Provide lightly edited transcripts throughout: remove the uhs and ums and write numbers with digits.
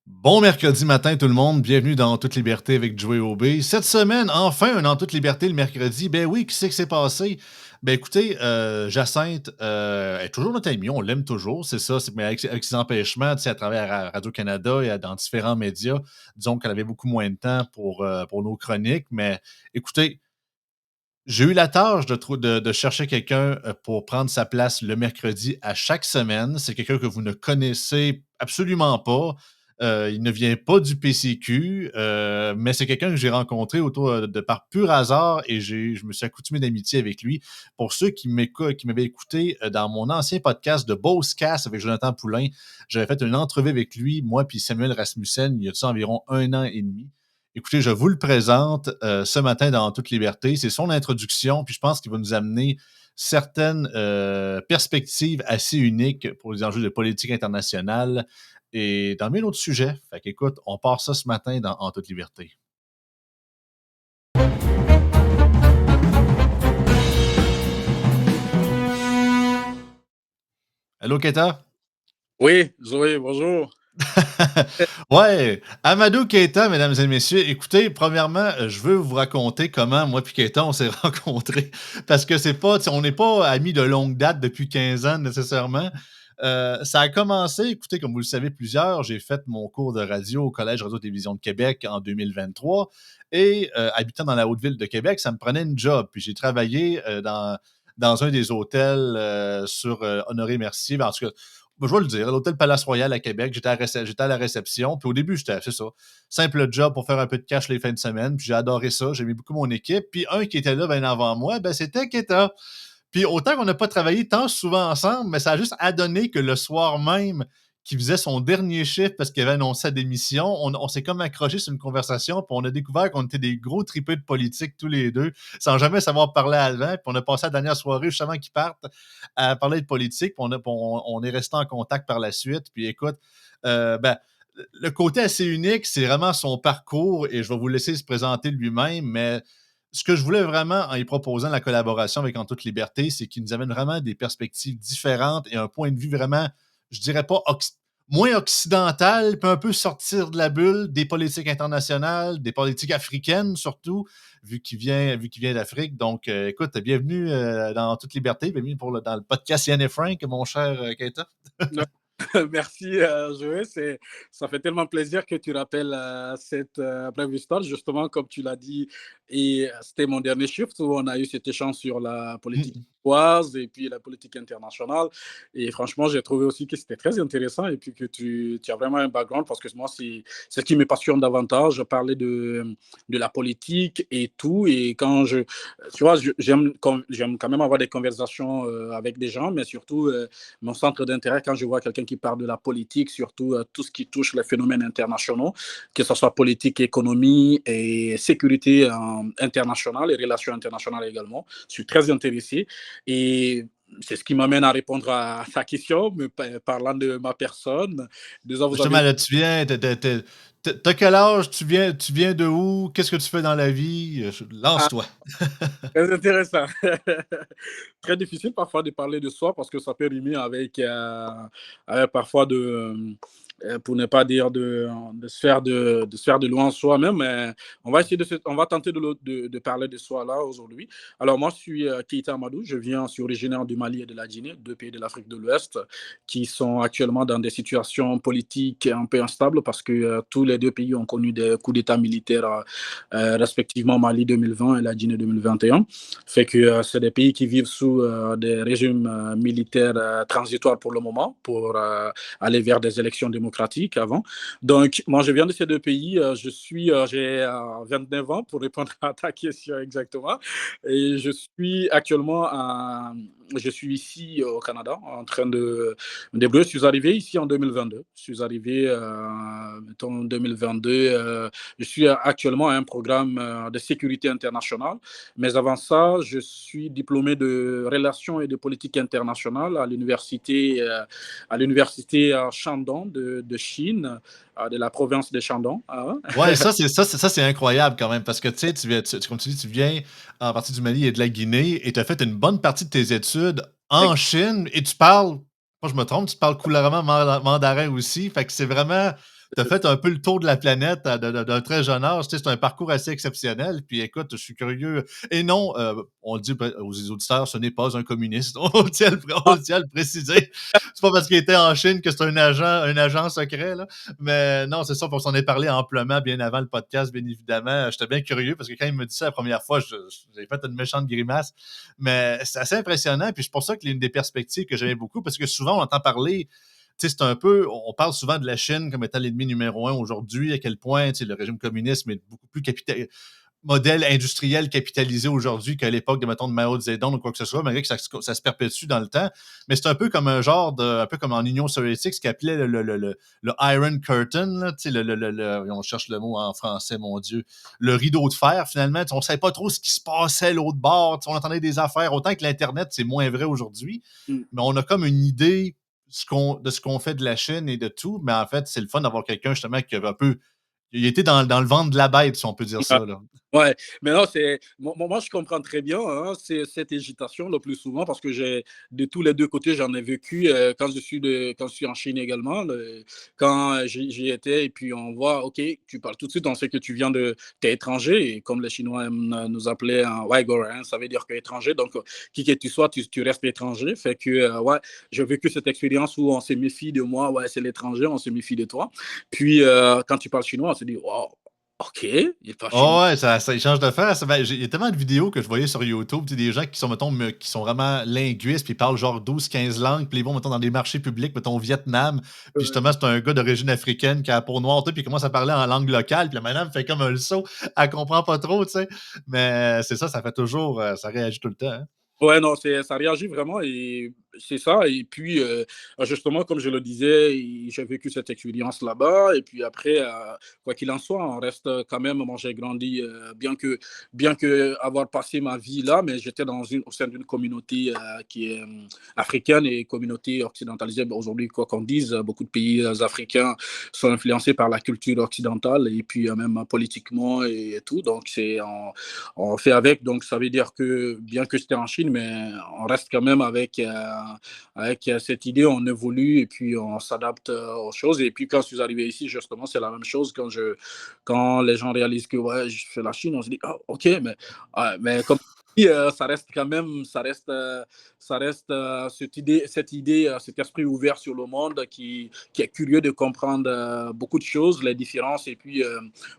Bon mercredi matin tout le monde, bienvenue dans Toute liberté avec Joey Aubé. Cette semaine, enfin un En toute liberté le mercredi. Ben oui, qu'est-ce qui s'est passé? Ben écoutez, Jacinthe, est toujours notre amie, on l'aime toujours, c'est ça, mais avec ses empêchements, tu sais, à travers Radio-Canada et dans différents médias, disons qu'elle avait beaucoup moins de temps pour nos chroniques, mais écoutez, j'ai eu la tâche de chercher quelqu'un, pour prendre sa place le mercredi à chaque semaine. C'est quelqu'un que vous ne connaissez absolument pas. Il ne vient pas du PCQ, mais c'est quelqu'un que j'ai rencontré autour, de par pur hasard et je me suis accoutumé d'amitié avec lui. Pour ceux qui m'avaient écouté, dans mon ancien podcast de Beauce-Cast avec Jonathan Poulain, j'avais fait une entrevue avec lui, moi puis Samuel Rasmussen, il y a de ça environ 1 an et demi. Écoutez, je vous le présente ce matin dans toute liberté. C'est son introduction, puis je pense qu'il va nous amener certaines perspectives assez uniques pour les enjeux de politique internationale et dans mille autres sujets. Fait qu'écoute, on part ça ce matin dans En toute liberté. Allô, Keta? Oui, Zoé, bonjour. Ouais, Amadou Keita, mesdames et messieurs. Écoutez, premièrement, je veux vous raconter comment moi puis Keita, on s'est rencontrés. Parce que c'est pas, tu sais, on n'est pas amis de longue date depuis 15 ans nécessairement. Ça a commencé, écoutez, comme vous le savez plusieurs, j'ai fait mon cours de radio au Collège Radio-Télévision de Québec en 2023 et habitant dans la Haute-Ville de Québec, ça me prenait une job. Puis j'ai travaillé dans un des hôtels sur Honoré-Mercier. Ben, en tout cas, je vais le dire, l'hôtel Palace Royal à Québec, j'étais à la réception. Puis au début, j'étais, c'est ça, simple job pour faire un peu de cash les fins de semaine. Puis j'ai adoré ça, j'aimais beaucoup mon équipe. Puis un qui était là bien avant moi, ben c'était Keta. Puis autant qu'on n'a pas travaillé tant souvent ensemble, mais ça a juste adonné que le soir même qu'il faisait son dernier chiffre parce qu'il avait annoncé sa démission, on s'est comme accroché sur une conversation, puis on a découvert qu'on était des gros tripeux de politique tous les deux, sans jamais savoir parler avant. Puis on a passé la dernière soirée, juste avant qu'ils partent, à parler de politique, puis on est resté en contact par la suite. Puis écoute, ben, le côté assez unique, c'est vraiment son parcours, et je vais vous laisser se présenter lui-même, mais ce que je voulais vraiment en y proposant la collaboration avec En toute liberté, c'est qu'il nous amène vraiment des perspectives différentes et un point de vue vraiment, je dirais pas moins occidental, puis un peu sortir de la bulle des politiques internationales, des politiques africaines surtout, vu qu'il vient d'Afrique. Donc, écoute, bienvenue dans toute liberté, bienvenue dans le podcast Yann et Frank, mon cher Keita. Non, merci, Joël. Ça fait tellement plaisir que tu rappelles cette brève histoire, justement, comme tu l'as dit. Et c'était mon dernier shift où on a eu cet échange sur la politique québécoise et puis la politique internationale. Et franchement, j'ai trouvé aussi que c'était très intéressant et puis que tu as vraiment un background parce que moi, c'est ce qui me passionne davantage. Parler de la politique et tout. Et tu vois, j'aime quand même avoir des conversations avec des gens, mais surtout, mon centre d'intérêt quand je vois quelqu'un qui parle de la politique, surtout tout ce qui touche les phénomènes internationaux, que ce soit politique, économie et sécurité internationale et relations internationales également. Je suis très intéressé et c'est ce qui m'amène à répondre à ta question, parlant de ma personne. Déjà, vous Justement, avez là, tu viens, t'as quel âge, tu viens de où, qu'est-ce que tu fais dans la vie? ah, Lance-toi. très intéressant. Très difficile parfois de parler de soi parce que ça peut rimer avec parfois pour ne pas dire de se faire de loin soi-même, mais on va tenter de parler de soi là aujourd'hui. Alors moi, je suis Keita Amadou, je suis originaire du Mali et de la Guinée, deux pays de l'Afrique de l'Ouest qui sont actuellement dans des situations politiques un peu instables parce que tous les deux pays ont connu des coups d'État militaires, respectivement Mali 2020 et la Guinée 2021. Fait que c'est des pays qui vivent sous des régimes militaires transitoires pour le moment, pour aller vers des élections démocratiques avant. Donc, moi, je viens de ces deux pays. J'ai 29 ans pour répondre à ta question exactement. Et je suis ici au Canada en train de me débrouiller. Je suis arrivé ici en 2022. Je suis arrivé, mettons, en 2022. Je suis actuellement à un programme de sécurité internationale. Mais avant ça, je suis diplômé de relations et de politique internationale à l'université Shandong de Chine, de la province de Shandong. Hein. Ouais, c'est incroyable quand même parce que tu sais, comme tu dis, tu viens en partie du Mali et de la Guinée et tu as fait une bonne partie de tes études en Chine et tu parles, moi je me trompe, tu parles couramment mandarin aussi. Fait que c'est vraiment tu as fait un peu le tour de la planète d'un très jeune âge. Tu sais, c'est un parcours assez exceptionnel. Puis écoute, je suis curieux. Et non, on le dit aux auditeurs, ce n'est pas un communiste. On Ah, tient à le préciser. C'est pas parce qu'il était en Chine que c'est un agent secret. Là. Mais non, c'est ça, on s'en est parlé amplement bien avant le podcast, bien évidemment. J'étais bien curieux parce que quand il me dit ça la première fois, j'ai fait une méchante grimace. Mais c'est assez impressionnant. Puis c'est pour ça que l'une des perspectives que j'aimais beaucoup, parce que souvent on entend parler, tu sais, c'est un peu, on parle souvent de la Chine comme étant l'ennemi numéro un aujourd'hui, à quel point, tu sais, le régime communiste est beaucoup plus modèle industriel capitalisé aujourd'hui qu'à l'époque de, mettons, de Mao Zedong ou quoi que ce soit, malgré que ça se perpétue dans le temps. Mais c'est un peu comme un genre de, un peu comme en Union soviétique, ce qu'appelait le Iron Curtain, là, tu sais, on cherche le mot en français, mon Dieu, le rideau de fer, finalement. On ne savait pas trop ce qui se passait l'autre bord. On entendait des affaires. Autant que l'Internet, c'est moins vrai aujourd'hui, mm. mais on a comme une idée de ce qu'on fait de la Chine et de tout. Mais en fait, c'est le fun d'avoir quelqu'un, justement, qui avait un peu. Il était dans le ventre de la bête, si on peut dire Ouais. ça. Là. Ouais, mais non, c'est moi je comprends très bien, hein, c'est cette hégitation le plus souvent parce que j'ai de tous les 2 côtés, j'en ai vécu, quand je suis en Chine également, quand j'y étais et puis on voit, OK, tu parles tout de suite, on sait que tu es étranger et comme les Chinois aiment nous appeler un Ouïghour, hein, ça veut dire que étranger, donc qui que tu sois, tu restes étranger. Fait que, ouais, j'ai vécu cette expérience où on se méfie de moi, ouais, c'est l'étranger, on se méfie de toi. Puis, quand tu parles chinois, on se dit: «Waouh, OK, il parle chinois». Oh ouais, ça change de face. Ben, il y a tellement de vidéos que je voyais sur YouTube, tu sais, des gens qui sont, mettons, qui sont vraiment linguistes, puis ils parlent genre 12 15 langues, puis ils vont, mettons, dans des marchés publics, mettons, au Vietnam, puis justement, c'est un gars d'origine africaine qui a la peau noire, puis il commence à parler en langue locale, puis la madame fait comme un saut, elle comprend pas trop, tu sais. Mais c'est ça, ça fait toujours, ça réagit tout le temps. Hein. Ouais, non, ça réagit vraiment et c'est ça. Et puis, justement, comme je le disais, j'ai vécu cette expérience là-bas. Et puis après, quoi qu'il en soit, on reste quand même, moi j'ai grandi, bien que avoir passé ma vie là, mais j'étais au sein d'une communauté qui est africaine et communauté occidentalisée. Ben, aujourd'hui, quoi qu'on dise, beaucoup de pays africains sont influencés par la culture occidentale et puis même politiquement et tout. Donc, on fait avec. Donc, ça veut dire que bien que j'étais en Chine, mais on reste quand même avec cette idée, on évolue et puis on s'adapte aux choses. Et puis, quand je suis arrivé ici, justement, c'est la même chose. Quand les gens réalisent que ouais, je fais la Chine, on se dit, oh, OK, mais comme ça reste quand même, ça reste cette idée, cet esprit ouvert sur le monde qui est curieux de comprendre beaucoup de choses, les différences, et puis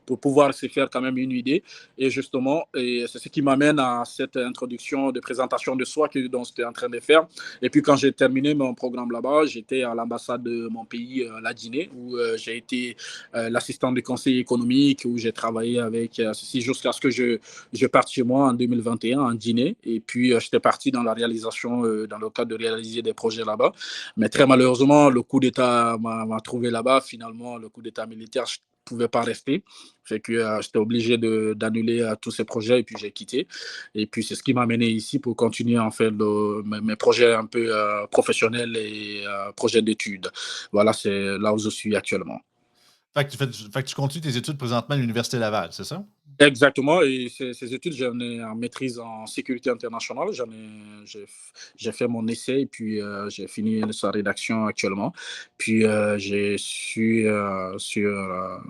pour pouvoir se faire quand même une idée. Et justement, et c'est ce qui m'amène à cette introduction de présentation de soi dont j'étais en train de faire. Et puis quand j'ai terminé mon programme là-bas, j'étais à l'ambassade de mon pays, la Guinée, où j'ai été l'assistant du conseil économique, où j'ai travaillé avec ceci jusqu'à ce que je parte chez moi en 2021 en Guinée. Et puis j'étais parti dans la réalisation, dans le cadre de réaliser des projets là-bas. Mais très malheureusement, le coup d'État m'a trouvé là-bas. Finalement, le coup d'État militaire, je ne pouvais pas rester. Fait que j'étais obligé d'annuler tous ces projets et puis j'ai quitté. Et puis c'est ce qui m'a amené ici pour continuer en fait mes projets un peu professionnels et projets d'études. Voilà, c'est là où je suis actuellement. Fait que tu continues tes études présentement à l'Université Laval, c'est ça? Exactement, et ces études, j'en ai en maîtrise en sécurité internationale. J'ai fait mon essai et puis j'ai fini sa rédaction actuellement. Puis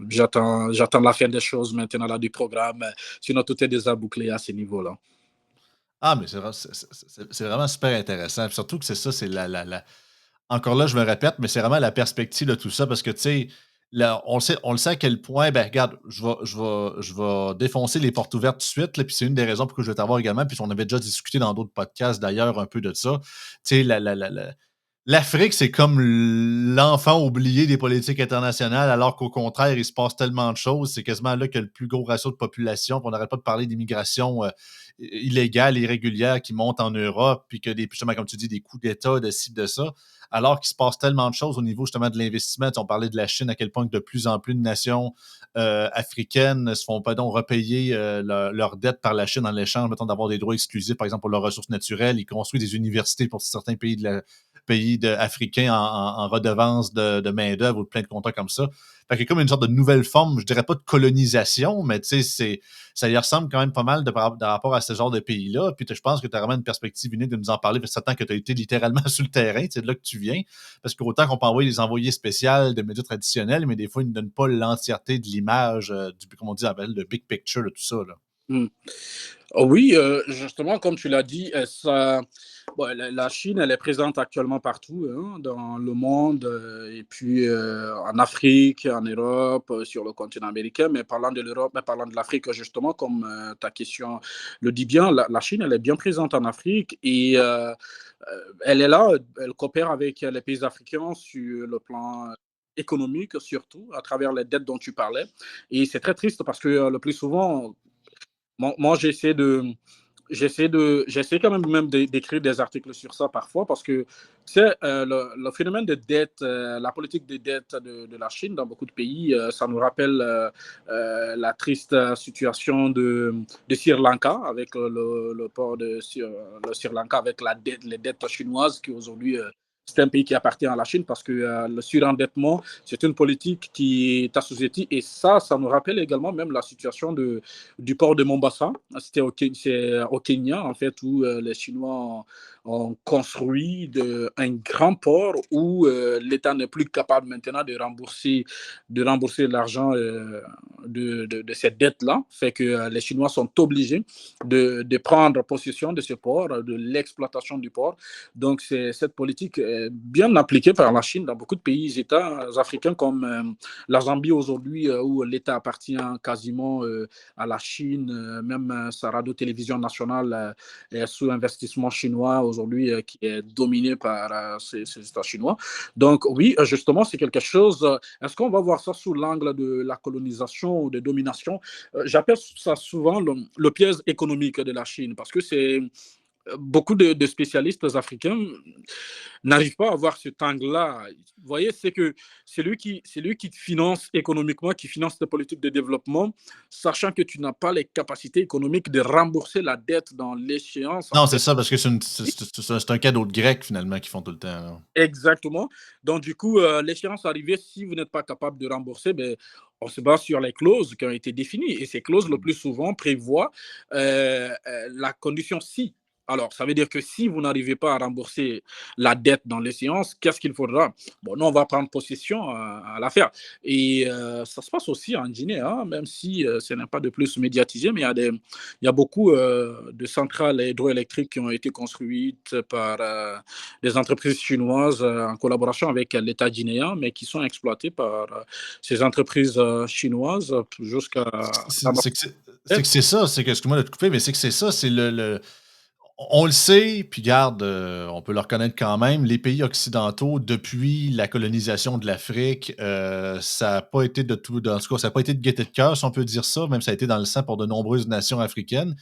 j'attends la fin des choses maintenant là du programme. Sinon, tout est déjà bouclé à ce niveau-là. Ah, mais c'est vraiment super intéressant. Puis surtout que c'est ça, c'est encore là, je me répète, mais c'est vraiment la perspective de tout ça parce que, tu sais, là, on le sait à quel point, ben, regarde, je vais défoncer les portes ouvertes tout de suite, là, puis c'est une des raisons pour que je vais t'avoir également, puis on avait déjà discuté dans d'autres podcasts d'ailleurs un peu de ça. Tu sais, l'Afrique, c'est comme l'enfant oublié des politiques internationales, alors qu'au contraire, il se passe tellement de choses. C'est quasiment là qu'il y a le plus gros ratio de population. Puis on n'arrête pas de parler d'immigration illégale, irrégulière qui monte en Europe, puis que justement, comme tu dis, des coups d'État, de ci, de ça, alors qu'il se passe tellement de choses au niveau justement de l'investissement. Tu sais, on parlait de la Chine, à quel point que de plus en plus de nations africaines se font pardon, repayer leurs dettes par la Chine en l'échange, mettons, d'avoir des droits exclusifs, par exemple, pour leurs ressources naturelles. Ils construisent des universités pour certains pays pays africains en redevance de main-d'œuvre ou de plein de contrats comme ça. Fait qu'il y a comme une sorte de nouvelle forme, je dirais pas de colonisation, mais tu sais, ça y ressemble quand même pas mal de rapport à ce genre de pays-là. Puis je pense que tu as vraiment une perspective unique de nous en parler, parce que ça temps que tu as été littéralement sur le terrain, c'est de là que tu viens. Parce qu'autant qu'on peut envoyer des envoyés spéciaux de médias traditionnels, mais des fois, ils ne donnent pas l'entièreté de l'image, comme on dit, le big picture de tout ça. Là. Mm. Oui, justement, comme tu l'as dit, bon, la Chine, elle est présente actuellement partout, hein, dans le monde, et puis en Afrique, en Europe, sur le continent américain. Mais parlant de l'Europe, mais parlant de l'Afrique, justement, comme ta question le dit bien, la Chine, elle est bien présente en Afrique et elle est là, elle coopère avec les pays africains sur le plan économique, surtout, à travers les dettes dont tu parlais. Et c'est très triste parce que le plus souvent, moi, j'essaie quand même d'écrire des articles sur ça parfois parce que c'est le phénomène de dette, la politique de dette de la Chine dans beaucoup de pays, ça nous rappelle la triste situation de Sri Lanka avec le port de le Sri Lanka avec les dettes chinoises qui aujourd'hui c'est un pays qui appartient à la Chine parce que le surendettement, c'est une politique qui est assujettie. Et ça nous rappelle également même la situation du port de Mombasa. C'est au Kenya, en fait, où les Chinois ont construit un grand port où l'État n'est plus capable maintenant de rembourser l'argent de cette dette-là. Fait que les Chinois sont obligés de prendre possession de ce port, de l'exploitation du port. Donc, cette politique est bien appliquée par la Chine dans beaucoup de pays, États africains comme la Zambie aujourd'hui, où l'État appartient quasiment à la Chine. Même sa radio-télévision nationale est sous investissement chinois aujourd'hui, qui est dominé par ces États chinois. Donc, oui, justement, c'est quelque chose. Est-ce qu'on va voir ça sous l'angle de la colonisation ou de domination? J'appelle ça souvent le piège économique de la Chine parce que c'est beaucoup de spécialistes africains n'arrivent pas à voir cet angle-là. Vous voyez, c'est lui qui te finance économiquement, qui finance tes politiques de développement, sachant que tu n'as pas les capacités économiques de rembourser la dette dans l'échéance, en Non, c'est fait. ça, parce que c'est un cadeau de grec, finalement, qu'ils font tout le temps. Là. Exactement. Donc, du coup, l'échéance arrivée, si vous n'êtes pas capable de rembourser, ben, on se base sur les clauses qui ont été définies. Et ces clauses, le plus souvent, prévoient la condition si. Alors, ça veut dire que si vous n'arrivez pas à rembourser la dette dans l'échéance, qu'est-ce qu'il faudra? Bon, nous, on va prendre possession à l'affaire. Et ça se passe aussi en Guinée, hein, même si ce n'est pas de plus médiatisé, mais il y a beaucoup de centrales hydroélectriques qui ont été construites par des entreprises chinoises en collaboration avec l'État guinéen, mais qui sont exploitées par ces entreprises chinoises jusqu'à la mort. C'est que c'est ça, c'est que, excuse-moi de te couper, mais c'est que c'est ça, c'est on le sait, puis garde, on peut le reconnaître quand même, les pays occidentaux, depuis la colonisation de l'Afrique, ça n'a pas été de tout, en tout cas, ça n'a pas été de gaieté de cœur, si on peut dire ça, même ça a été dans le sang pour de nombreuses nations africaines.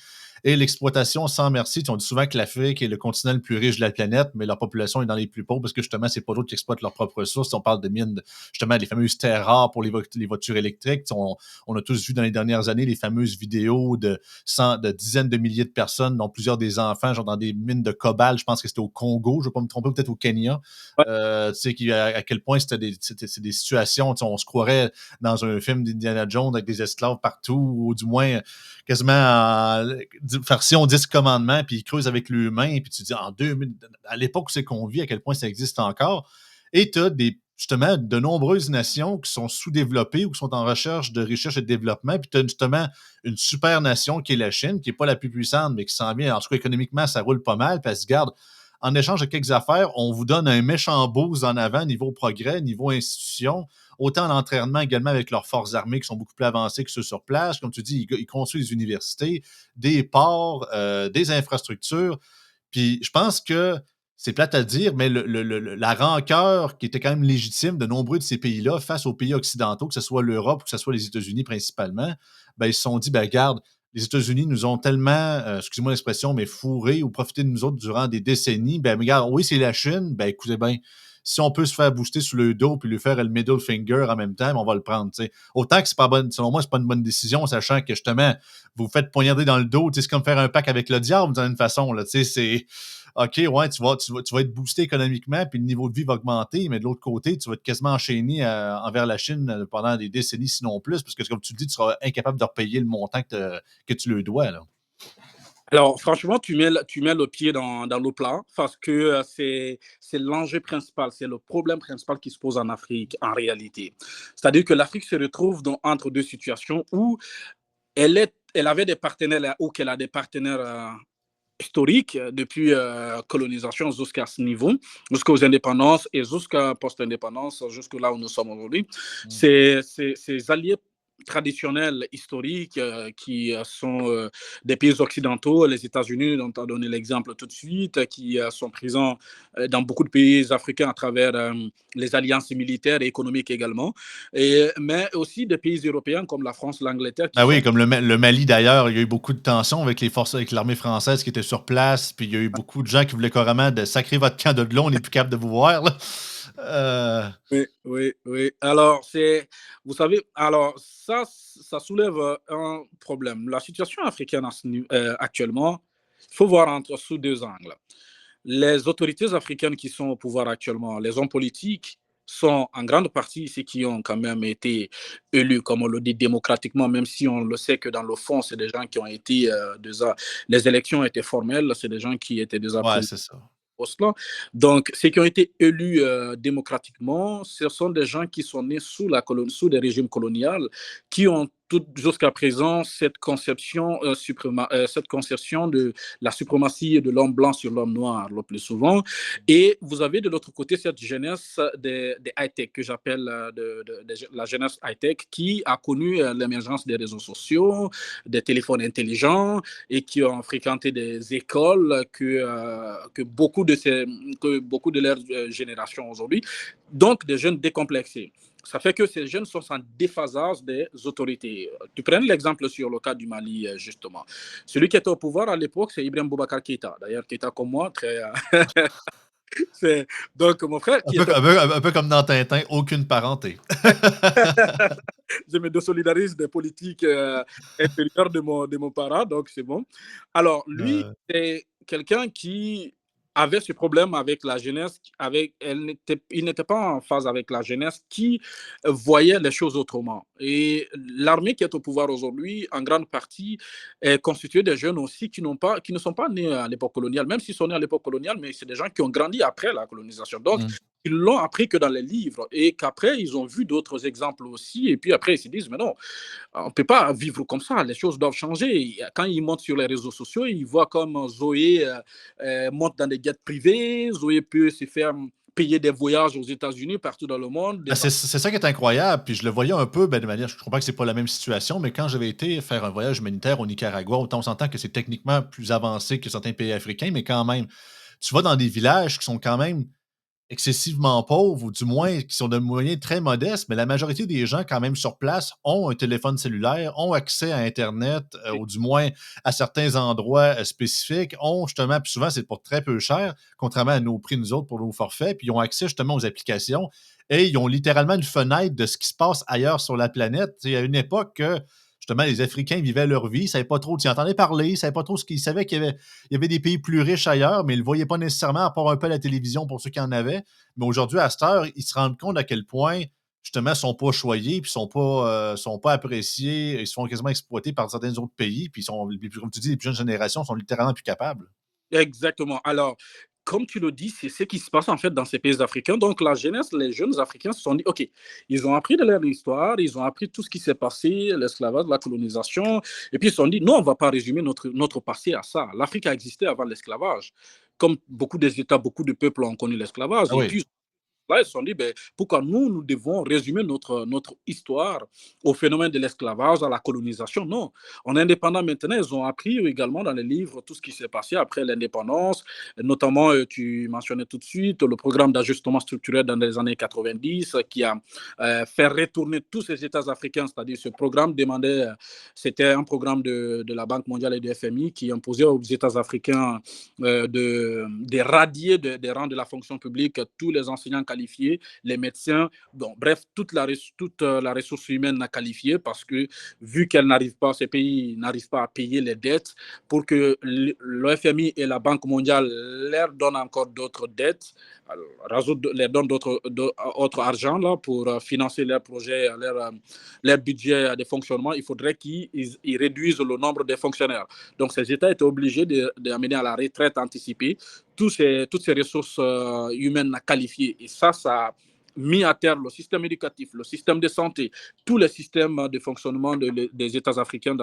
Et l'exploitation sans merci, on dit souvent que l'Afrique est le continent le plus riche de la planète, mais leur population est dans les plus pauvres parce que justement, c'est pas d'autres qui exploitent leurs propres ressources. On parle de mines, justement, les fameuses terres rares pour les voitures électriques. On a tous vu dans les dernières années les fameuses vidéos de dizaines de milliers de personnes, dont plusieurs des enfants, genre dans des mines de cobalt, je pense que c'était au Congo, je ne vais pas me tromper, peut-être au Kenya. Ouais. Tu sais, à quel point c'est des situations, on se croirait dans un film d'Indiana Jones avec des esclaves partout, ou du moins quasiment version 10 commandements, puis ils creusent avec l'humain, puis tu dis, à l'époque où c'est qu'on vit, à quel point ça existe encore. Et tu as justement de nombreuses nations qui sont sous-développées ou qui sont en recherche et de développement, puis tu as justement une super nation qui est la Chine, qui n'est pas la plus puissante, mais qui s'en vient. En tout cas, économiquement, ça roule pas mal, puis elle se garde. En échange de quelques affaires, on vous donne un méchant boost en avant, niveau progrès, niveau institution, autant l'entraînement également avec leurs forces armées qui sont beaucoup plus avancées que ceux sur place. Comme tu dis, ils construisent des universités, des ports, des infrastructures. Puis je pense que c'est plate à dire, mais la rancœur qui était quand même légitime de nombreux de ces pays-là face aux pays occidentaux, que ce soit l'Europe ou que ce soit les États-Unis principalement, ben, ils se sont dit, ben, regarde, les États-Unis nous ont tellement, excusez-moi l'expression, mais fourrés ou profité de nous autres durant des décennies. Ben, regarde, oui, c'est la Chine. Ben, écoutez bien, si on peut se faire booster sous le dos puis lui faire le middle finger en même temps, on va le prendre. T'sais. Autant que c'est pas bonne, selon moi, c'est pas une bonne décision, sachant que justement, vous vous faites poignarder dans le dos, c'est comme faire un pack avec le diable d'une façon. Là, c'est OK, ouais, tu vas être boosté économiquement, puis le niveau de vie va augmenter, mais de l'autre côté, tu vas être quasiment enchaîné envers la Chine pendant des décennies, sinon plus, parce que, comme tu le dis, tu seras incapable de repayer le montant que tu lui dois. Là. Alors, franchement, tu mets le pied dans le plat parce que c'est l'enjeu principal, c'est le problème principal qui se pose en Afrique en réalité. C'est-à-dire que l'Afrique se retrouve entre deux situations où elle avait des partenaires ou qu'elle a des partenaires historiques depuis colonisation jusqu'à ce niveau, jusqu'aux indépendances et jusqu'à post-indépendance, jusque là où nous sommes aujourd'hui. Mm. Ces alliés traditionnels historiques qui sont des pays occidentaux, les États-Unis, dont tu as donné l'exemple tout de suite, qui sont présents dans beaucoup de pays africains à travers les alliances militaires et économiques également, mais aussi des pays européens comme la France, l'Angleterre, qui Ben oui, sont... comme le Mali d'ailleurs, il y a eu beaucoup de tensions avec les forces, avec l'armée française qui était sur place, puis il y a eu beaucoup de gens qui voulaient carrément de sacrer votre camp de là, on n'est plus capable de vous voir. Là. Oui, oui, oui. Alors, vous savez, alors ça soulève un problème. La situation africaine actuellement, il faut voir sous deux angles. Les autorités africaines qui sont au pouvoir actuellement, les hommes politiques, sont en grande partie ceux qui ont quand même été élus, comme on le dit, démocratiquement, même si on le sait que dans le fond, c'est des gens qui ont été déjà... Les élections étaient formelles, c'est des gens qui étaient déjà Ouais, présidents c'est ça. poste-là. Donc, ceux qui ont été élus démocratiquement, ce sont des gens qui sont nés sous des régimes coloniaux, qui ont jusqu'à présent cette conception de la suprématie de l'homme blanc sur l'homme noir le plus souvent. Et vous avez de l'autre côté cette jeunesse des high-tech que j'appelle la jeunesse high-tech qui a connu l'émergence des réseaux sociaux, des téléphones intelligents et qui ont fréquenté des écoles que beaucoup de leur génération aujourd'hui. Donc, des jeunes décomplexés. Ça fait que ces jeunes sont en déphasage des autorités. Tu prends l'exemple sur le cas du Mali, justement. Celui qui était au pouvoir à l'époque, c'est Ibrahim Boubacar Keïta. D'ailleurs, Keïta comme moi, très... Donc, mon frère Un qui peu, était... un peu comme dans Tintin, aucune parenté. Je me désolidarise des politiques intérieures de mon parent, donc c'est bon. Alors, lui, Euh, c'est quelqu'un qui avait ce problème avec la jeunesse, il n'était pas en phase avec la jeunesse qui voyait les choses autrement. Et l'armée qui est au pouvoir aujourd'hui, en grande partie, est constituée de jeunes aussi qui ne sont pas nés à l'époque coloniale, même s'ils sont nés à l'époque coloniale, mais c'est des gens qui ont grandi après la colonisation. Donc, mm. ils l'ont appris que dans les livres et qu'après, ils ont vu d'autres exemples aussi. Et puis après, ils se disent, mais non, on ne peut pas vivre comme ça, les choses doivent changer. Quand ils montent sur les réseaux sociaux, ils voient comme Zoé monte dans des jets privés, Zoé peut se faire payer des voyages aux États-Unis, partout dans le monde. Ben, c'est ça qui est incroyable. Puis je le voyais un peu, ben, de manière, je comprends que c'est pas la même situation, mais quand j'avais été faire un voyage humanitaire au Nicaragua, autant on s'entend que c'est techniquement plus avancé que certains pays africains, mais quand même, tu vas dans des villages qui sont quand même excessivement pauvres, ou du moins qui sont de moyens très modestes, mais la majorité des gens, quand même, sur place, ont un téléphone cellulaire, ont accès à Internet, ou du moins à certains endroits spécifiques, ont justement, puis souvent, c'est pour très peu cher, contrairement à nos prix, nous autres, pour nos forfaits, puis ils ont accès justement aux applications, et ils ont littéralement une fenêtre de ce qui se passe ailleurs sur la planète. Il y a une époque que justement, les Africains vivaient leur vie, ils ne savaient pas trop, ils entendaient parler, ils ne savaient pas trop ce qu'ils savaient qu'il y avait des pays plus riches ailleurs, mais ils ne le voyaient pas nécessairement, à part un peu à la télévision pour ceux qui en avaient. Mais aujourd'hui, à cette heure, ils se rendent compte à quel point, justement, ils ne sont pas choyés, puis sont pas appréciés, ils se font quasiment exploiter par certains autres pays, puis comme tu dis, les plus jeunes générations sont littéralement plus capables. Exactement. Alors, comme tu le dis, c'est ce qui se passe en fait dans ces pays africains. Donc, la jeunesse, les jeunes Africains se sont dit, OK, ils ont appris de leur histoire, ils ont appris tout ce qui s'est passé, l'esclavage, la colonisation, et puis ils se sont dit, non, on ne va pas résumer notre passé à ça. L'Afrique a existé avant l'esclavage. Comme beaucoup des États, beaucoup de peuples ont connu l'esclavage. Ah Et oui. puis, là, ils se sont dit, ben, pourquoi nous devons résumer notre histoire au phénomène de l'esclavage, à la colonisation? Non. On est indépendant maintenant. Ils ont appris également dans les livres tout ce qui s'est passé après l'indépendance. Notamment, tu mentionnais tout de suite le programme d'ajustement structurel dans les années 90 qui a fait retourner tous ces États africains. C'est-à-dire, ce programme demandait, c'était un programme de la Banque mondiale et du FMI qui imposait aux États africains de radier des rangs de la fonction publique tous les enseignants qualifiés qualifiés, les médecins, bon, bref, toute la ressource humaine qualifiée parce que vu qu'elle n'arrive pas, ces pays n'arrivent pas à payer les dettes pour que le FMI et la Banque mondiale leur donnent encore d'autres dettes, leur donnent d'autres argent là, pour financer leurs projets, leur budget de fonctionnement, il faudrait qu'ils réduisent le nombre de fonctionnaires. Donc, ces États étaient obligés d'amener à la retraite anticipée toutes ces ressources humaines qualifiées. Et ça a mis à terre le système éducatif, le système de santé, tous les systèmes de fonctionnement des États africains.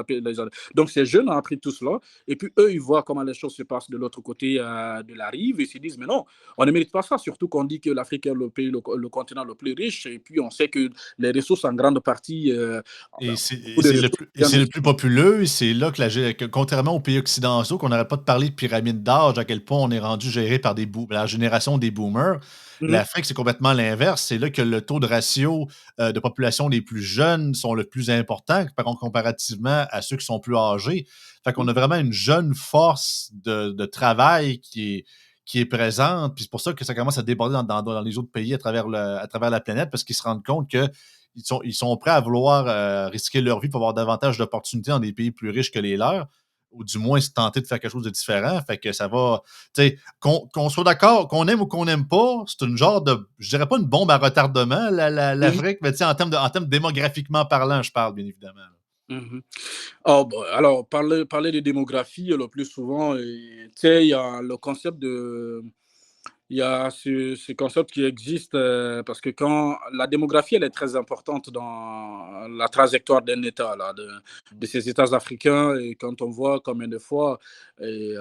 Donc, ces jeunes ont appris tout cela. Et puis, eux, ils voient comment les choses se passent de l'autre côté de la rive. Et ils se disent, mais non, on ne mérite pas ça. Surtout qu'on dit que l'Afrique est le continent le plus riche. Et puis, on sait que les ressources, en grande partie, Et enfin, c'est beaucoup de ressources viennent le plus populeux, et c'est là que contrairement aux pays occidentaux, qu'on n'arrête pas de parler de pyramide d'âge, à quel point on est rendu géré par la génération des boomers. Mhm. L'Afrique, c'est complètement l'inverse. C'est là que le taux de ratio de population des plus jeunes sont le plus important, par contre, comparativement à ceux qui sont plus âgés. Fait qu'on a vraiment une jeune force de travail qui est présente. Puis c'est pour ça que ça commence à déborder dans les autres pays à travers la planète, parce qu'ils se rendent compte que ils sont prêts à vouloir risquer leur vie pour avoir davantage d'opportunités dans des pays plus riches que les leurs, ou du moins se tenter de faire quelque chose de différent. Fait que ça va, tu sais, qu'on soit d'accord, qu'on aime ou qu'on n'aime pas, c'est une genre de, je dirais pas une bombe à retardement, Mhm. l'Afrique, mais tu sais, en termes démographiquement parlant, je parle, bien évidemment. Mhm. Oh, bon, alors, parler de démographie, le plus souvent, tu sais, il y a le concept de il y a ce concept qui existe parce que quand la démographie, elle est très importante dans la trajectoire d'un État, là, de ces États africains. Et quand on voit combien de fois,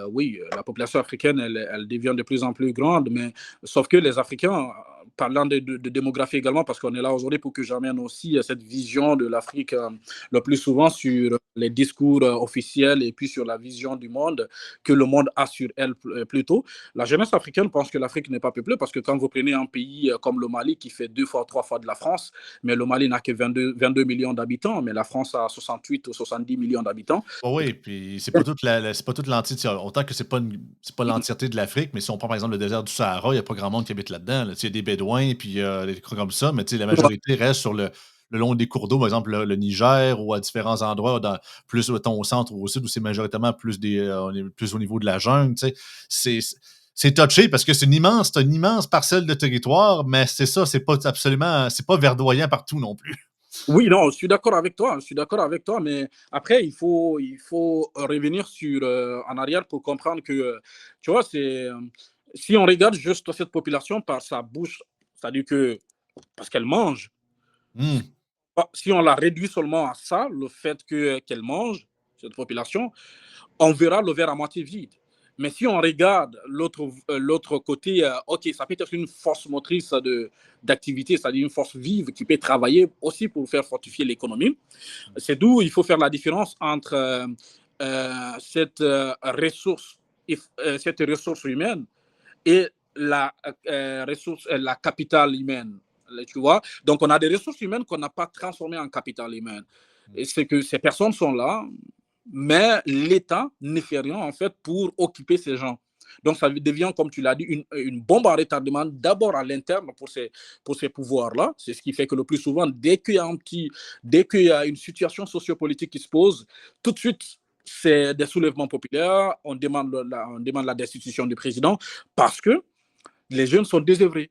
oui, la population africaine, elle devient de plus en plus grande, mais sauf que les Africains, parlant de démographie également, parce qu'on est là aujourd'hui pour que j'amène aussi cette vision de l'Afrique le plus souvent sur les discours officiels et puis sur la vision du monde que le monde a sur elle plutôt. La jeunesse africaine pense que l'Afrique n'est pas peuplée parce que quand vous prenez un pays comme le Mali qui fait 2 fois, 3 fois de la France, mais le Mali n'a que 22 millions d'habitants, mais la France a 68 ou 70 millions d'habitants. Oh oui, puis c'est pas toute l'entièreté. Autant que c'est pas l'entièreté de l'Afrique, mais si on prend par exemple le désert du Sahara, il n'y a pas grand monde qui habite là-dedans. Là. Tu sais, il y a des Bédouins, puis des trucs comme ça, mais tu sais, la majorité reste sur le long des cours d'eau, par exemple le Niger, ou à différents endroits, plus mettons, au centre ou au sud, où c'est majoritairement on est plus au niveau de la jungle. Tu sais. C'est c'est touché parce que c'est une immense parcelle de territoire, mais c'est ça, c'est pas verdoyant partout non plus. Oui, non, je suis d'accord avec toi, je suis d'accord avec toi, mais après, il faut revenir en arrière pour comprendre que, tu vois, si on regarde juste cette population par sa bouche, c'est-à-dire que, parce qu'elle mange, Hmm. si on la réduit seulement à ça, le fait qu'elle mange, cette population, on verra le verre à moitié vide. Mais si on regarde l'autre côté, ok, ça peut être une force motrice d'activité, c'est-à-dire une force vive qui peut travailler aussi pour faire fortifier l'économie. C'est d'où il faut faire la différence entre cette ressource humaine et la capitale humaine. Tu vois? Donc, on a des ressources humaines qu'on n'a pas transformées en capital humain. Et c'est que ces personnes sont là, mais l'État ne fait rien, en fait, pour occuper ces gens. Donc, ça devient, comme tu l'as dit, une bombe à retardement, d'abord à l'interne pour ces pouvoirs-là. C'est ce qui fait que le plus souvent, dès qu'il y a une situation sociopolitique qui se pose, tout de suite, c'est des soulèvements populaires, on demande la destitution du président parce que les jeunes sont désœuvrés.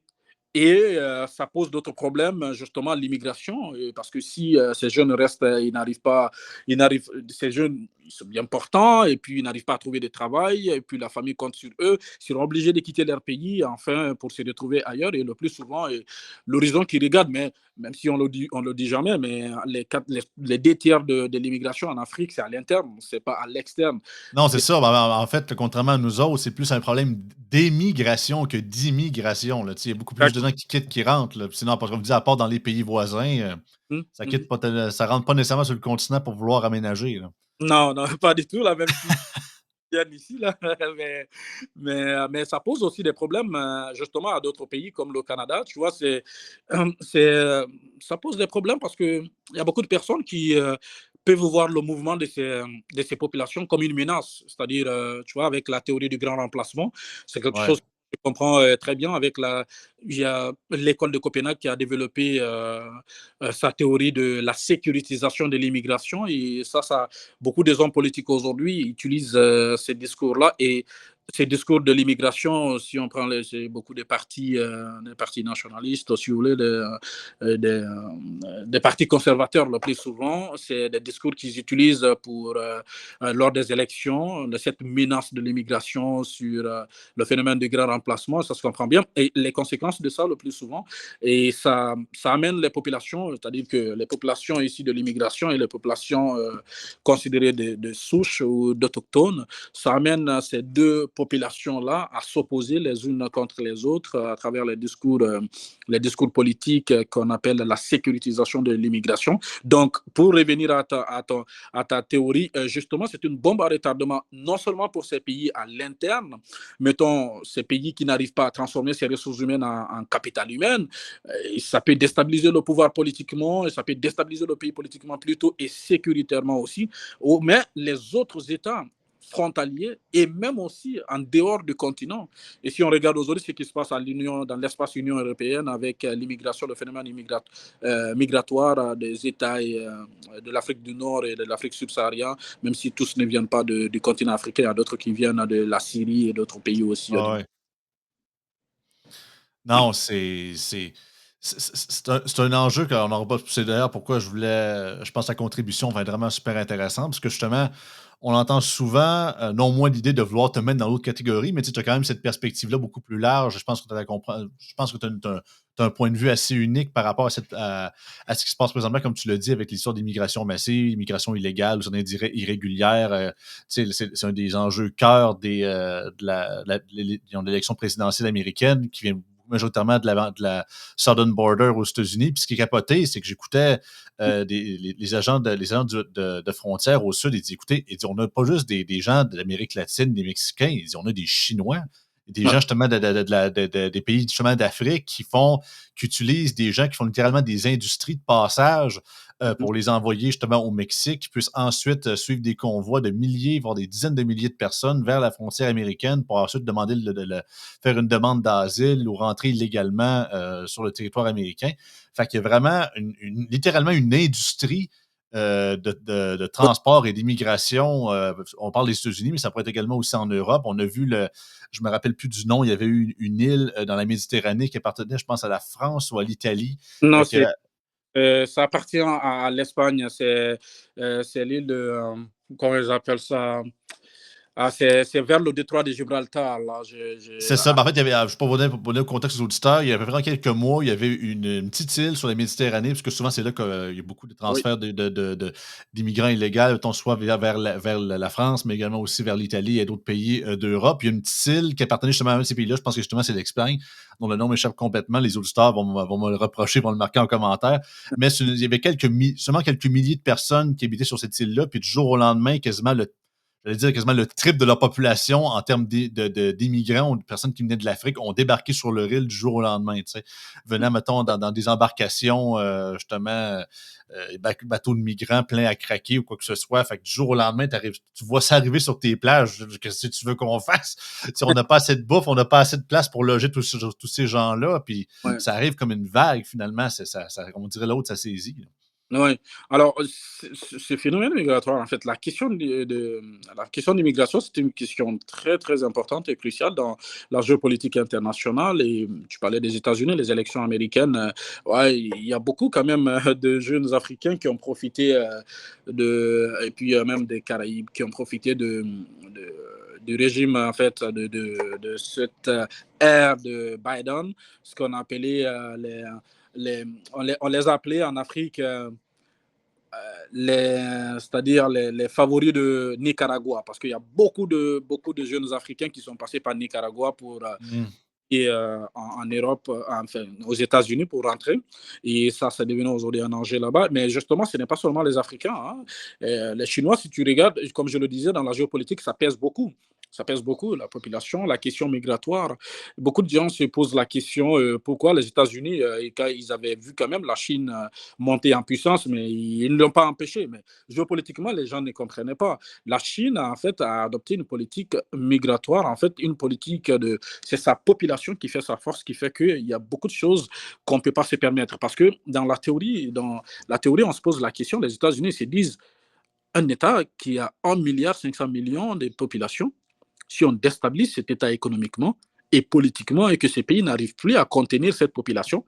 Et ça pose d'autres problèmes, justement, l'immigration, parce que si ces jeunes restent, ces jeunes, ils sont bien portants, et puis ils n'arrivent pas à trouver de travail, et puis la famille compte sur eux, ils seront obligés de quitter leur pays, enfin, pour se retrouver ailleurs, et le plus souvent, l'horizon qui regarde, mais même si on le dit jamais, mais les 2 tiers de l'immigration en Afrique, c'est à l'interne, c'est pas à l'externe. Non, c'est C'est ça. En fait, contrairement à nous autres, c'est plus un problème d'émigration que d'immigration. Là. Tu sais, il y a beaucoup plus de gens qui quittent qui rentrent. Là. Sinon, parce qu'on vous dit, à part dans les pays voisins, ça quitte pas, ça rentre pas nécessairement sur le continent pour vouloir aménager. Là. Non, non, pas du tout, là, même si viennent ici, là. Mais, mais ça pose aussi des problèmes, justement, à d'autres pays comme le Canada. Tu vois, ça pose des problèmes parce qu'il y a beaucoup de personnes qui peuvent voir le mouvement de ces populations comme une menace. C'est-à-dire, tu vois, avec la théorie du grand remplacement, c'est quelque Ouais. chose Je comprends très bien avec il y a l'école de Copenhague qui a développé sa théorie de la sécurisation de l'immigration et beaucoup des hommes politiques aujourd'hui utilisent ces discours-là et ces discours de l'immigration, si on prend beaucoup des partis nationalistes, si vous voulez, des partis conservateurs le plus souvent, c'est des discours qu'ils utilisent lors des élections, de cette menace de l'immigration sur le phénomène du grand remplacement, ça se comprend bien. Et les conséquences de ça, le plus souvent, et ça amène les populations, c'est-à-dire que les populations issues de l'immigration et les populations considérées de souches ou d'autochtones, ça amène ces deux populations-là à s'opposer les unes contre les autres à travers les discours politiques qu'on appelle la sécurisation de l'immigration. Donc, pour revenir à ta théorie, justement, c'est une bombe à retardement, non seulement pour ces pays à l'interne, mettons, ces pays qui n'arrivent pas à transformer ces ressources humaines en capital humain, ça peut déstabiliser le pouvoir politiquement, et ça peut déstabiliser le pays politiquement plutôt et sécuritairement aussi. Mais les autres États frontaliers et même aussi en dehors du continent. Et si on regarde aujourd'hui ce qui se passe dans l'espace Union européenne avec l'immigration, le phénomène migratoire des États de l'Afrique du Nord et de l'Afrique subsaharienne, même si tous ne viennent pas du continent africain, il y a d'autres qui viennent de la Syrie et d'autres pays aussi. Ah ouais. Non, c'est un enjeu qu'on n'aura pas. C'est d'ailleurs pourquoi je pense que la contribution va être vraiment super intéressante, parce que justement, on entend souvent, non moins l'idée de vouloir te mettre dans l'autre catégorie, mais tu as quand même cette perspective-là beaucoup plus large. Je pense que tu as un point de vue assez unique par rapport à ce qui se passe présentement, comme tu l'as dit, avec l'histoire d'immigration massive, immigration illégale ou irrégulière. C'est un des enjeux cœur de l'élection présidentielle américaine qui vient majoritairement de la Southern Border aux États-Unis. Puis ce qui est capoté, c'est que j'écoutais les agents de frontières au sud. Ils disent, écoutez, on n'a pas juste des gens de l'Amérique latine, des Mexicains, ils disent, on a des Chinois, des gens justement des pays justement d'Afrique qui utilisent des gens qui font littéralement des industries de passage pour les envoyer justement au Mexique, qui puissent ensuite suivre des convois de milliers, voire des dizaines de milliers de personnes vers la frontière américaine pour ensuite demander faire une demande d'asile ou rentrer illégalement sur le territoire américain. Fait qu'il y a vraiment littéralement une industrie de transport et d'immigration. On parle des États-Unis, mais ça pourrait être également aussi en Europe. On a vu je me rappelle plus du nom, il y avait eu une île dans la Méditerranée qui appartenait, je pense, à la France ou à l'Italie. Non, ça appartient à l'Espagne. C'est l'île comment ils appellent ça? Ah, c'est vers le détroit de Gibraltar. Là. C'est ça. Ben, en fait, il y avait, je ne sais pas pour donner le contexte aux auditeurs, il y a à peu près quelques mois, il y avait une petite île sur la Méditerranée, parce que souvent, c'est là qu'il y a beaucoup de Oui. transferts d'immigrants illégaux, soit vers la France, mais également aussi vers l'Italie et d'autres pays d'Europe. Il y a une petite île qui appartenait justement à un de ces pays-là. Je pense que justement, c'est l'Espagne, dont le nom m'échappe complètement. Les auditeurs vont me le reprocher, vont le marquer en commentaire. Mais il y avait seulement quelques milliers de personnes qui habitaient sur cette île-là, puis du jour au lendemain, j'allais dire quasiment le triple de leur population en termes d'immigrants ou de personnes qui venaient de l'Afrique ont débarqué sur leur île du jour au lendemain, tu sais, venant, mettons, dans des embarcations, justement, bateaux de migrants pleins à craquer ou quoi que ce soit. Fait que du jour au lendemain, tu vois ça arriver sur tes plages. Qu'est-ce que tu veux qu'on fasse? Si on n'a pas assez de bouffe, on n'a pas assez de place pour loger tous ces gens-là, puis Ouais. ça arrive comme une vague, finalement. Comme on dirait l'autre, ça saisit. Oui. Alors, ce phénomène migratoire, en fait, la question d'immigration, c'est une question très, très importante et cruciale dans la géopolitique internationale. Et tu parlais des États-Unis, les élections américaines. Ouais, il y a beaucoup quand même de jeunes Africains qui ont profité et puis même des Caraïbes, qui ont profité du régime, en fait, de cette ère de Biden, ce qu'on appelait on les appelait en Afrique c'est-à-dire les favoris de Nicaragua, parce qu'il y a beaucoup de jeunes Africains qui sont passés par Nicaragua en Europe, enfin aux États-Unis pour rentrer. Et ça, c'est devenu aujourd'hui un enjeu là-bas. Mais justement, ce n'est pas seulement les Africains. Hein. Les Chinois, si tu regardes, comme je le disais, dans la géopolitique, ça pèse beaucoup. Ça pèse beaucoup, la population, la question migratoire. Beaucoup de gens se posent la question pourquoi les États-Unis, quand ils avaient vu quand même la Chine monter en puissance, mais ils ne l'ont pas empêché. Mais géopolitiquement, les gens ne comprenaient pas. La Chine, en fait, a adopté une politique migratoire, en fait, une politique de. C'est sa population qui fait sa force, qui fait qu'il y a beaucoup de choses qu'on ne peut pas se permettre. Parce que dans la théorie, on se pose la question, les États-Unis se disent un État qui a 1,5 milliard de population, si on déstabilise cet État économiquement et politiquement et que ce pays n'arrive plus à contenir cette population,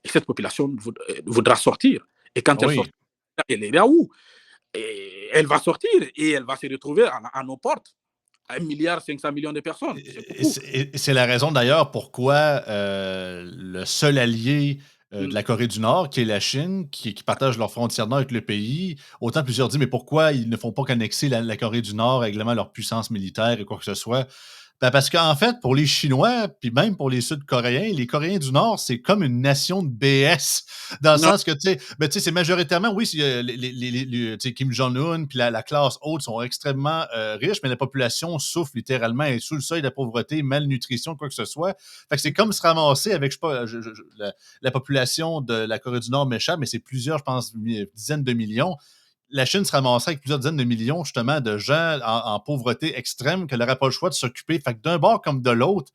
et cette population voudra sortir. Et quand elle sort, Oui. elle est là où et elle va sortir et elle va se retrouver à nos portes. 1,5 milliard de personnes, c'est beaucoup. Et c'est la raison d'ailleurs pourquoi le seul allié de Mm. la Corée du Nord, qui est la Chine, qui partage leur frontière nord avec le pays, autant plusieurs disent, mais pourquoi ils ne font pas connexer la Corée du Nord avec leur puissance militaire et quoi que ce soit? Ben parce qu'en fait, pour les Chinois, puis même pour les Sud-Coréens, les Coréens du Nord, c'est comme une nation de BS, dans le Non, sens que, ben, c'est majoritairement, oui, Kim Jong-un, puis la classe haute sont extrêmement riches, mais la population souffre littéralement, est sous le seuil de la pauvreté, malnutrition, quoi que ce soit. Fait que c'est comme se ramasser avec, je sais pas, la population de la Corée du Nord méchante, mais c'est plusieurs, je pense, dizaines de millions. La Chine se ramasserait avec plusieurs dizaines de millions, justement, de gens en pauvreté extrême qu'elle n'aurait pas le choix de s'occuper. Fait que d'un bord comme de l'autre,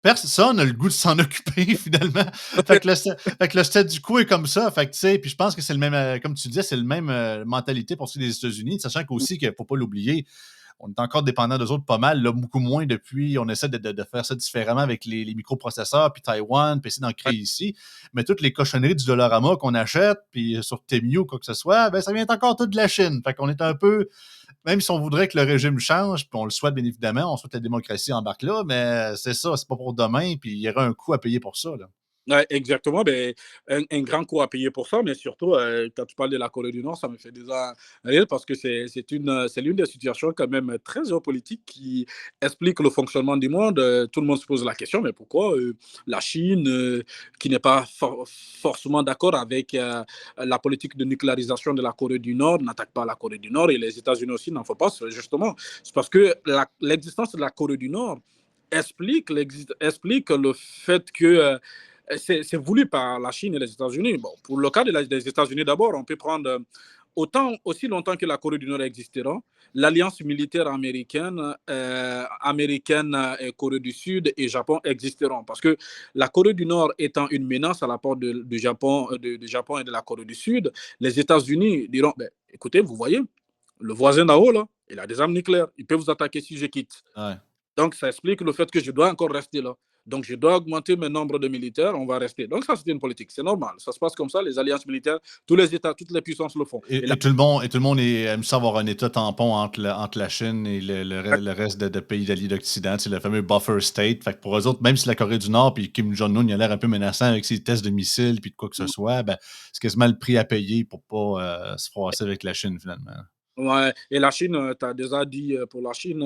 personne n'a le goût de s'en occuper, finalement. Fait que le statu quo est comme ça. Fait que, tu sais, puis je pense que c'est le même, comme tu disais, c'est le même mentalité pour ceux des États-Unis, sachant qu'aussi, qu'il ne faut pas l'oublier, on est encore dépendant d'eux autres pas mal, là, beaucoup moins depuis. On essaie de faire ça différemment avec les microprocesseurs, puis Taïwan, puis essayer d'en créer ici. Mais toutes les cochonneries du Dollarama qu'on achète, puis sur Temu ou quoi que ce soit, ben, ça vient encore tout de la Chine. Fait qu'on est un peu. Même si on voudrait que le régime change, puis on le souhaite bien évidemment, on souhaite que la démocratie embarque là, mais c'est ça, c'est pas pour demain, puis il y aura un coût à payer pour ça. Là. ouais, exactement. Ben, un grand coût à payer pour ça, mais surtout, quand tu parles de la Corée du Nord, ça me fait déjà rire parce que c'est l'une des situations quand même très géopolitiques qui explique le fonctionnement du monde. Tout le monde se pose la question, mais pourquoi la Chine, qui n'est pas forcément d'accord avec la politique de nucléarisation de la Corée du Nord, n'attaque pas la Corée du Nord et les États-Unis aussi n'en font pas, justement. C'est parce que l'existence de la Corée du Nord explique le fait que c'est voulu par la Chine et les États-Unis. Bon, pour le cas des États-Unis, d'abord, on peut prendre aussi longtemps que la Corée du Nord existera, l'alliance militaire américaine et Corée du Sud et Japon existeront. Parce que la Corée du Nord étant une menace à la porte du Japon, du Japon et de la Corée du Sud, les États-Unis diront, ben, écoutez, vous voyez, le voisin d'en haut, là, il a des armes nucléaires, il peut vous attaquer si je quitte. Ouais. Donc, ça explique le fait que je dois encore rester là. Donc, je dois augmenter mon nombre de militaires, on va rester. Donc, ça, c'est une politique, c'est normal. Ça se passe comme ça, les alliances militaires, tous les États, toutes les puissances le font. Et là, Et tout le monde aime ça avoir un État tampon entre la Chine et le reste de pays d'alliés d'Occident. C'est le fameux buffer state. Fait que pour eux autres, même si la Corée du Nord puis Kim Jong-un il a l'air un peu menaçant avec ses tests de missiles puis de quoi que ce soit, ben, c'est quasiment le prix à payer pour pas se froisser avec la Chine, finalement. ouais. Et la Chine, tu as déjà dit pour la Chine,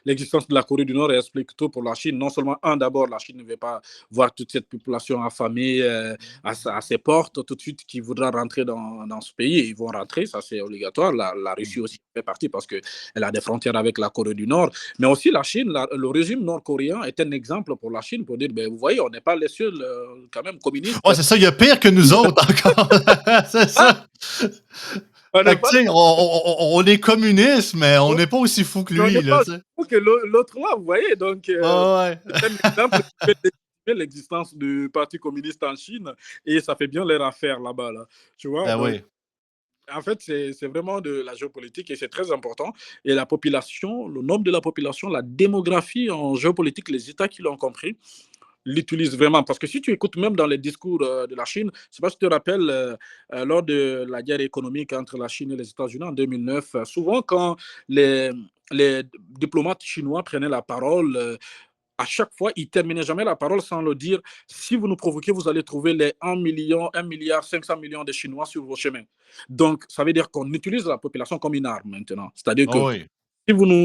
l'existence de la Corée du Nord explique tout pour la Chine. Non seulement, d'abord, la Chine ne veut pas voir toute cette population affamée à ses portes tout de suite qui voudra rentrer dans ce pays. Ils vont rentrer, ça c'est obligatoire. La Russie aussi fait partie parce qu'elle a des frontières avec la Corée du Nord. Mais aussi la Chine, le régime nord-coréen est un exemple pour la Chine pour dire, ben, vous voyez, on n'est pas les seuls quand même communistes. Ouais, c'est ça, il y a pire que nous autres encore. C'est Ah, ça. on n'est Fait que, pas tu sais, on est communiste, mais on n'est pas aussi fou que on lui, n'est là, pas tu sais. que l'autre là, vous voyez. Donc, Ouais, ouais. c'est un exemple qui fait légitimer l'existence du Parti communiste en Chine et ça fait bien leur affaire là-bas. Là, tu vois. Ben Donc, oui. en fait, c'est vraiment de la géopolitique et c'est très important. Et la population, le nombre de la population, la démographie en géopolitique, les États qui l'ont compris, l'utilisent vraiment. Parce que si tu écoutes même dans les discours de la Chine, je ne sais pas si tu te rappelles, lors de la guerre économique entre la Chine et les États-Unis en 2009, souvent quand les, les diplomates chinois prenaient la parole, à chaque fois, ils ne terminaient jamais la parole sans le dire, si vous nous provoquez, vous allez trouver les 1,5 milliard de Chinois sur vos chemins. Donc, ça veut dire qu'on utilise la population comme une arme maintenant. C'est-à-dire que Oh oui.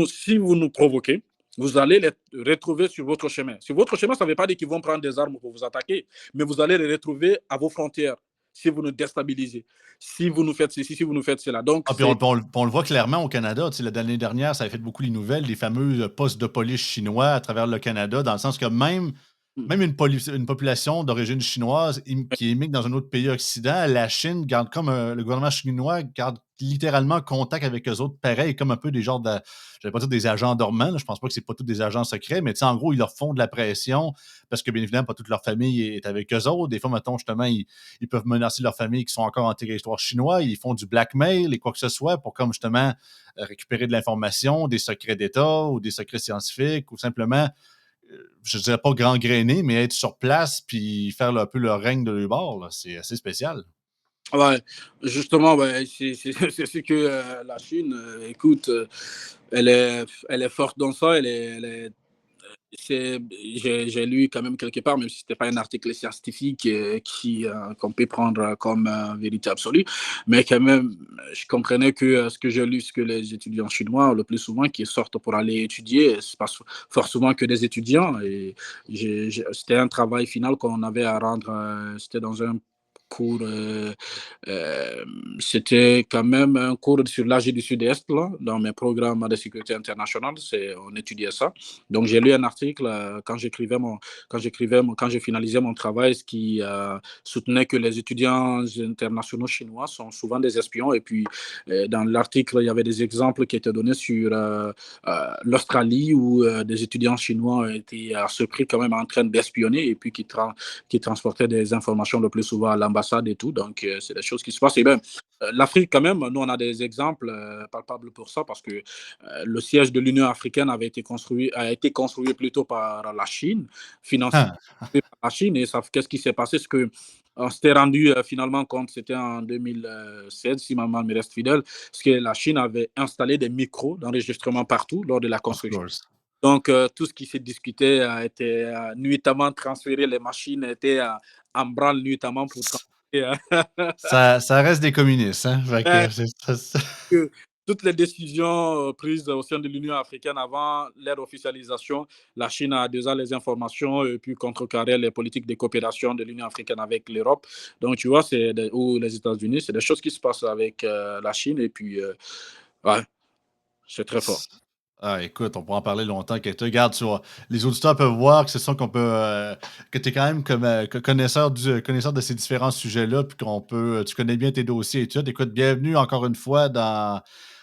si vous nous provoquez, vous allez les retrouver sur votre chemin. Sur votre chemin, ça ne veut pas dire qu'ils vont prendre des armes pour vous attaquer, mais vous allez les retrouver à vos frontières. si vous nous déstabilisez, si vous nous faites ceci, si vous nous faites cela. Donc, Ah, puis c'est on le voit clairement au Canada. Tu sais, l'année dernière, ça avait fait beaucoup les nouvelles, les fameux postes de police chinois à travers le Canada, dans le sens que mmh, même une population d'origine chinoise qui émigre dans un autre pays occident, la Chine garde comme le gouvernement chinois garde littéralement contact avec eux autres, pareil, comme un peu des genres de, je vais pas dire des agents dormants, là, je pense pas que c'est pas tous des agents secrets, mais tu sais, en gros, ils leur font de la pression parce que bien évidemment, pas toute leur famille est avec eux autres. Des fois, mettons, justement, ils peuvent menacer leur famille qui sont encore en territoire chinois, ils font du blackmail et quoi que ce soit pour comme justement récupérer de l'information, des secrets d'État ou des secrets scientifiques ou simplement je dirais pas grand-grainer, mais être sur place puis faire un peu le règne de leur bord, là, c'est assez spécial. ouais, justement, ouais, c'est ce que la Chine, écoute, elle est forte dans ça, c'est, j'ai lu quand même quelque part, même si c'était pas un article scientifique qu'on peut prendre comme vérité absolue, mais quand même, je comprenais que ce que j'ai lu, ce que les étudiants chinois, le plus souvent, qui sortent pour aller étudier, c'est pas fort souvent que des étudiants. Et c'était un travail final qu'on avait à rendre, c'était dans un cours, c'était quand même un cours sur l'Asie du Sud-Est, là, dans mes programmes de sécurité internationale, on étudiait ça. Donc, j'ai lu un article quand j'ai finalisé mon travail, ce qui soutenait que les étudiants internationaux chinois sont souvent des espions. Et puis, dans l'article, il y avait des exemples qui étaient donnés sur l'Australie où des étudiants chinois étaient à ce prix quand même en train d'espionner et puis qui transportaient des informations le plus souvent à l'ambassade et tout. Donc, c'est des choses qui se passent. Et bien, l'Afrique, quand même, nous, on a des exemples palpables pour ça parce que le siège de l'Union africaine a été construit plutôt par la Chine, financé Ah, par la Chine. Et qu'est-ce qui s'est passé? C'est que on s'était rendu finalement compte, c'était en 2016, si ma mémoire me reste fidèle, parce que la Chine avait installé des micros d'enregistrement partout lors de la of construction. course. Donc, tout ce qui s'est discuté a été nuitamment transféré, les machines étaient en branle nuitamment pour transférer. Ça reste des communistes, hein? Fait que Que toutes les décisions prises au sein de l'Union africaine avant leur officialisation, la Chine a déjà les informations et puis contrecarrer les politiques de coopération de l'Union africaine avec l'Europe. Donc, tu vois, ou les États-Unis, c'est des choses qui se passent avec la Chine et puis, ouais, c'est très fort. Ah, écoute, on pourra en parler longtemps. Que tu regardes, les auditeurs peuvent voir que c'est ça qu'on peut, que tu es quand même comme connaisseur de ces différents sujets-là, puis tu connais bien tes dossiers et tout. Écoute, bienvenue encore une fois dans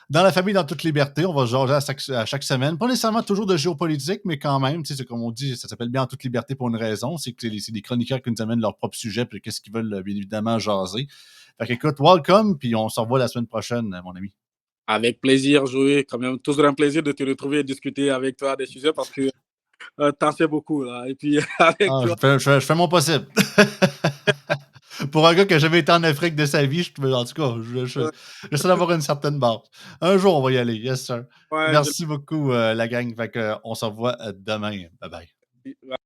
la famille dans toute liberté. On va se jaser à chaque semaine. Pas nécessairement toujours de géopolitique, mais quand même, tu sais, c'est comme on dit, ça s'appelle bien en toute liberté pour une raison. C'est que c'est des chroniqueurs qui nous amènent leur propre sujet, puis qu'est-ce qu'ils veulent, bien évidemment, jaser. Fait qu'écoute, welcome, puis on se revoit la semaine prochaine, mon ami. Avec plaisir, Joey. Quand même, toujours un plaisir de te retrouver et discuter avec toi des sujets parce que t'en sais beaucoup là. Et puis avec Ah, toi, je fais mon possible. Pour un gars qui a jamais été en Afrique de sa vie, en tout cas, euh, j'essaie d'avoir une certaine base. Un jour, on va y aller. Yes, sir. ouais, Merci beaucoup, la gang. Fait que, on se revoit demain. Bye bye.